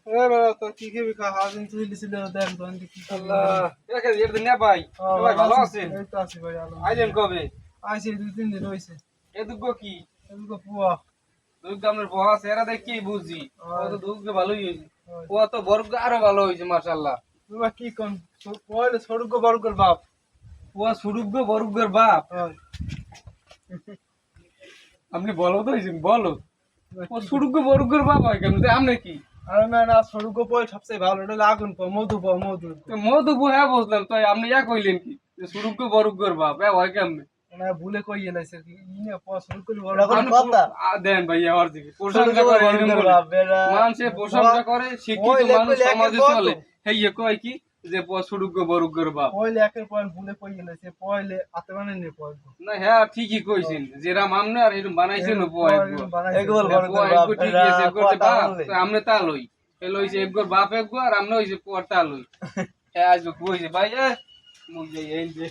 এ বাবা তো কি কি বিকা হাজিন তুই দিছিল দেখ দন কি আল্লাহ একে এর দিন না ভাই ভাই ভালো আছেন এই তো আছি ভাই আলো আইলেন কবে আইছে 2-3 দিন হইছে এ দুগ্গ কি এদিকে পুয়া দুগ্গ আপনার বহা চেহারা দেখে কি বুঝি ও তো দুগ্গ ভালোই হয়েছে ও তো বর্গ আরো ভালো হয়েছে মাশাআল্লাহ তুমি কি কোন পয়লে সরুগ বড়গর বাপ ও সুরুগ্গ বরুগ্গর বাপ হয় আপনি বলো তো হয়েছেন বলো ও সুরুগ্গ বরুগ্গর বাপ হয় কেন আপনি কি আরে না সরুগ পয় সবচেয়ে ভালো এটা লাগুন মধু মধু হ্যাঁ বুঝলাম তাই আপনি ইয়া কইলেন কি যে সুরুগ্গ বরুগ্গর বাপ হ্যাঁ হয় কেমনে না ভুলে কই এলাইছে কি ইনে পয় সরুগ করে আপনি দেন ভাই আমার দিকে প্রশংসা করে এরকম বলে। মানুষে প্রশংসা করে শিক্ষিত মানুষ সমাজে চলে হেই কয় কি যে সুরুগ্গ বরুগ্গর বাপ পয়লে একের পয় ভুলে কই এলাইছে পয়লে আতে মানে নে পয় না হ্যাঁ ঠিকই কইছেন যেরাম আমনে আর এরকম বানাইছেন একবার ঠিক আছে করতে বাপ আমনে তা লই এ লইছে একগর বাপ একগর আর আমনে হইছে পর তা লই হ্যাঁ আজ কইছে ভাই মুই যাই এই যে